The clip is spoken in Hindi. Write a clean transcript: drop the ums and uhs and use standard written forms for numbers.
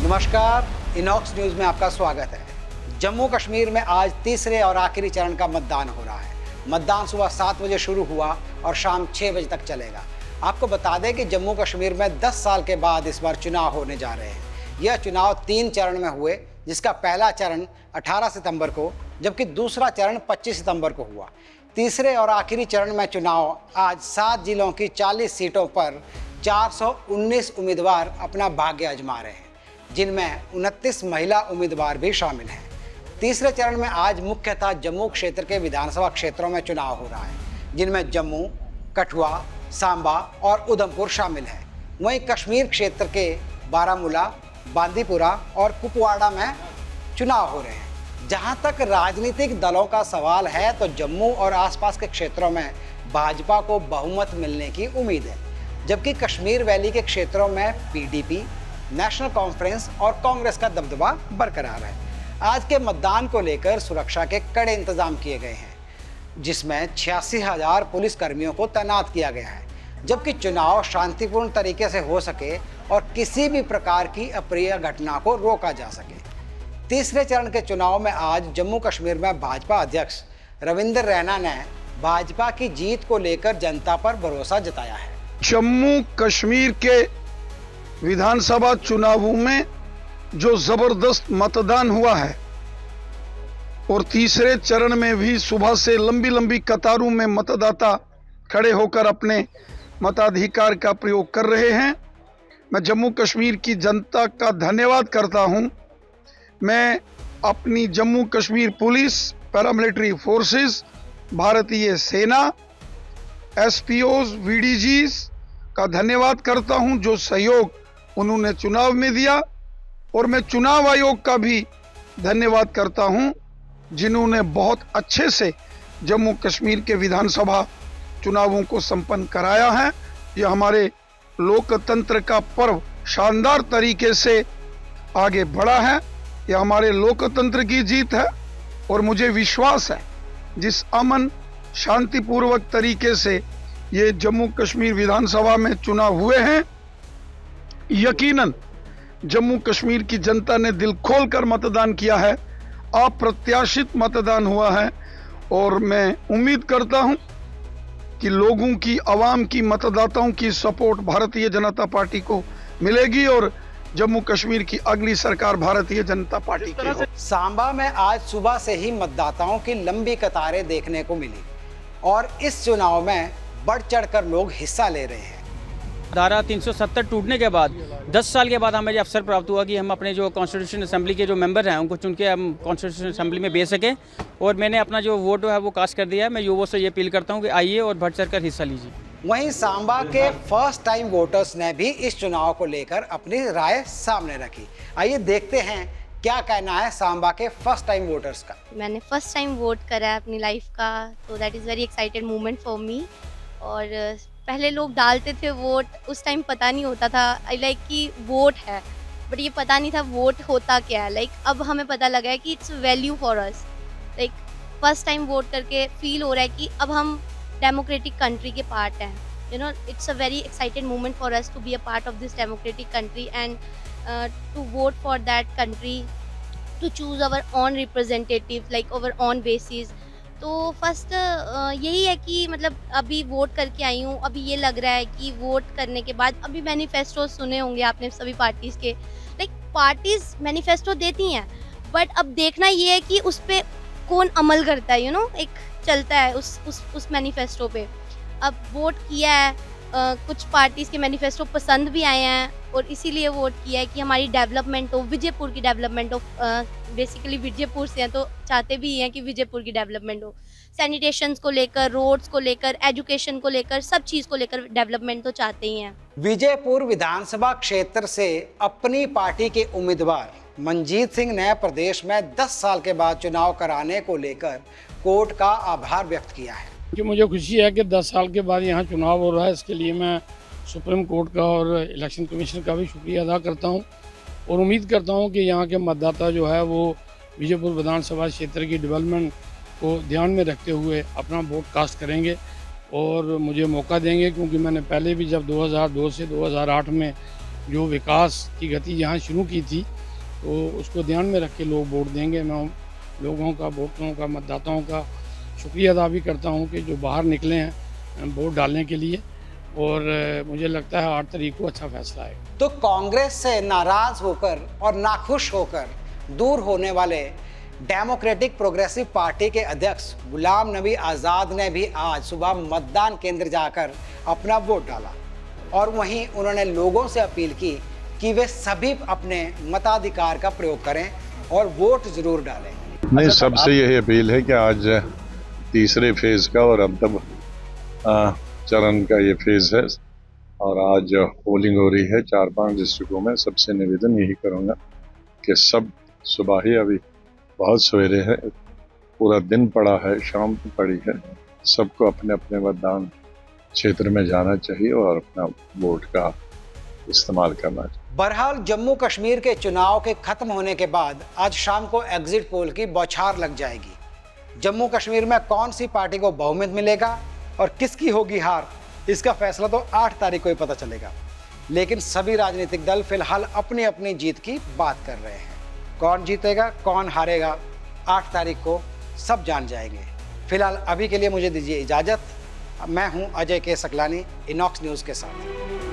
नमस्कार, इनॉक्स न्यूज़ में आपका स्वागत है। जम्मू कश्मीर में आज तीसरे और आखिरी चरण का मतदान हो रहा है। मतदान सुबह 7 बजे शुरू हुआ और शाम 6 बजे तक चलेगा। आपको बता दें कि जम्मू कश्मीर में 10 साल के बाद इस बार चुनाव होने जा रहे हैं। यह चुनाव 3 चरण में हुए, जिसका पहला चरण 18 सितंबर को जबकि दूसरा चरण 25 सितंबर को हुआ। तीसरे और आखिरी चरण में चुनाव आज 7 जिलों की 40 सीटों पर 419 उम्मीदवार अपना भाग्य आजमा रहे हैं, जिनमें 29 महिला उम्मीदवार भी शामिल हैं। तीसरे चरण में आज मुख्यतः जम्मू क्षेत्र के विधानसभा क्षेत्रों में चुनाव हो रहा है, जिनमें जम्मू, कठुआ, सांबा और उधमपुर शामिल हैं। वहीं कश्मीर क्षेत्र के बारामूला, बांदीपुरा और कुपवाड़ा में चुनाव हो रहे हैं। जहां तक राजनीतिक दलों का सवाल है तो जम्मू और आसपास के क्षेत्रों में भाजपा को बहुमत मिलने की उम्मीद है, जबकि कश्मीर वैली के क्षेत्रों में पीडीपी, नेशनल कॉन्फ्रेंस और कांग्रेस का दबदबा बरकरार है। आज के मतदान को लेकर सुरक्षा के कड़े इंतजाम किए गए हैं, जिसमें 86,000 पुलिस कर्मियों को तैनात किया गया है, जबकि चुनाव शांतिपूर्ण तरीके से हो सके और किसी भी प्रकार की अप्रिय घटना को रोका जा सके। तीसरे चरण के चुनाव में आज जम्मू कश्मीर में भाजपा अध्यक्ष रविंद्र रैना ने भाजपा की जीत को लेकर जनता पर भरोसा जताया है। जम्मू कश्मीर के विधानसभा चुनावों में जो जबरदस्त मतदान हुआ है और तीसरे चरण में भी सुबह से लंबी लंबी कतारों में मतदाता खड़े होकर अपने मताधिकार का प्रयोग कर रहे हैं, मैं जम्मू कश्मीर की जनता का धन्यवाद करता हूं। मैं अपनी Jammu Kashmir police, paramilitary forces, भारतीय सेना, एसपीओज, वीडीजीज का धन्यवाद करता हूं जो सहयोग उन्होंने चुनाव में दिया, और मैं चुनाव आयोग का भी धन्यवाद करता हूं जिन्होंने बहुत अच्छे से जम्मू कश्मीर के विधानसभा चुनावों को संपन्न कराया है। यह हमारे लोकतंत्र का पर्व शानदार तरीके से आगे बढ़ा है। यह हमारे लोकतंत्र की जीत है और मुझे विश्वास है जिस अमन शांतिपूर्वक तरीके से ये जम्मू कश्मीर विधानसभा में चुनाव हुए हैं, यकीनन जम्मू कश्मीर की जनता ने दिल खोलकर मतदान किया है, अप्रत्याशित मतदान हुआ है, और मैं उम्मीद करता हूं कि लोगों की, आवाम की, मतदाताओं की सपोर्ट भारतीय जनता पार्टी को मिलेगी और जम्मू कश्मीर की अगली सरकार भारतीय जनता पार्टी की हो। सांबा में आज सुबह से ही मतदाताओं की लंबी कतारें देखने को मिली और इस चुनाव में बढ़ चढ़कर लोग हिस्सा ले रहे हैं। धारा 370 टूटने के बाद 10 साल के बाद हमें ये अवसर प्राप्त हुआ कि हम अपने जो कॉन्स्टिट्यूशन असेंबली के जो मेंबर हैं उनको चुन के हम कॉन्स्टिट्यूशन असेंबली में भेज सकें, और मैंने अपना जो वोट है वो कास्ट कर दिया है। मैं युवाओं से ये अपील करता हूँ कि आइए और बढ़ चढ़ कर हिस्सा लीजिए। वहीं सांबा के फर्स्ट टाइम वोटर्स ने भी इस चुनाव को लेकर अपनी राय सामने रखी। आइए देखते हैं क्या कहना है सांबा के फर्स्ट टाइम वोटर्स का। मैंने फर्स्ट टाइम वोट करा है अपनी लाइफ का, तो that is very excited moment for me. और पहले लोग डालते थे वोट, उस टाइम पता नहीं होता था लाइक कि वोट है, बट ये पता नहीं था वोट होता क्या है। लाइक अब हमें पता लगा है कि it's value for us. Like first time vote करके फील हो रहा है कि अब हम डेमोक्रेटिक कंट्री के पार्ट हैं। You know, it's a very excited moment for us to be a part of this democratic country and to vote for that country, to choose our own representative like our own basis. तो फर्स्ट यही है कि मतलब अभी वोट करके आई हूँ, अभी ये लग रहा है कि वोट करने के बाद अभी मैनिफेस्टो सुने होंगे आपने सभी पार्टीज़ के, लाइक पार्टीज़ मैनिफेस्टो देती हैं, बट अब देखना ये है कि उस पर कौन अमल करता है, यू नो, एक चलता है उस मैनिफेस्टो पे। अब वोट किया है, कुछ पार्टीज़ के मैनिफेस्टो पसंद भी आए हैं और इसीलिए वोट किया है कि हमारी डेवलपमेंट हो, विजयपुर की डेवलपमेंट हो। बेसिकली विजयपुर से हैं तो चाहते भी हैं कि विजयपुर की डेवलपमेंट हो। सैनिटेशंस को लेकर, रोड्स को लेकर, एजुकेशन को लेकर, सब चीज़ को लेकर डेवलपमेंट तो चाहते ही हैं। विजयपुर विधानसभा क्षेत्र से अपनी पार्टी के उम्मीदवार मनजीत सिंह ने प्रदेश में 10 साल के बाद चुनाव कराने को लेकर कोर्ट का आभार व्यक्त किया है। कि मुझे खुशी है कि 10 साल के बाद यहाँ चुनाव हो रहा है, इसके लिए मैं सुप्रीम कोर्ट का और इलेक्शन कमीशन का भी शुक्रिया अदा करता हूँ और उम्मीद करता हूँ कि यहाँ के मतदाता जो है वो विजयपुर विधानसभा क्षेत्र की डेवलपमेंट को ध्यान में रखते हुए अपना वोट कास्ट करेंगे और मुझे मौका देंगे, क्योंकि मैंने पहले भी जब 2002 से 2008 में जो विकास की गति यहाँ शुरू की थी, तो उसको ध्यान में रख के लोग वोट देंगे। मैं लोगों का, वोटरों का, मतदाताओं का शुक्रिया अदा भी करता हूँ कि जो बाहर निकले हैं वोट डालने के लिए, और मुझे लगता है 8 तारीख को अच्छा फैसला आएगा। तो कांग्रेस से नाराज होकर और नाखुश होकर दूर होने वाले डेमोक्रेटिक प्रोग्रेसिव पार्टी के अध्यक्ष गुलाम नबी आज़ाद ने भी आज सुबह मतदान केंद्र जाकर अपना वोट डाला और वहीं उन्होंने लोगों से अपील की कि वे सभी अपने मताधिकार का प्रयोग करें और वोट जरूर डालें। नहीं, सबसे यही अपील है कि आज तीसरे फेज का और अंतिम चरण का ये फेज है और आज पोलिंग हो रही है 4-5 डिस्ट्रिक्टों में। सबसे निवेदन यही करूँगा कि सब सुबह ही, अभी बहुत सवेरे है, पूरा दिन पड़ा है, शाम को पड़ी है, सबको अपने अपने मतदान क्षेत्र में जाना चाहिए और अपना वोट का इस्तेमाल करना चाहिए। बहरहाल जम्मू कश्मीर के चुनाव के खत्म होने के बाद आज शाम को एग्जिट पोल की बौछार लग जाएगी। जम्मू कश्मीर में कौन सी पार्टी को बहुमत मिलेगा और किसकी होगी हार, इसका फैसला तो 8 तारीख को ही पता चलेगा। लेकिन सभी राजनीतिक दल फिलहाल अपनी अपनी जीत की बात कर रहे हैं। कौन जीतेगा, कौन हारेगा, 8 तारीख को सब जान जाएंगे। फिलहाल अभी के लिए मुझे दीजिए इजाज़त। मैं हूं अजय के सकलानी, इनॉक्स न्यूज़ के साथ।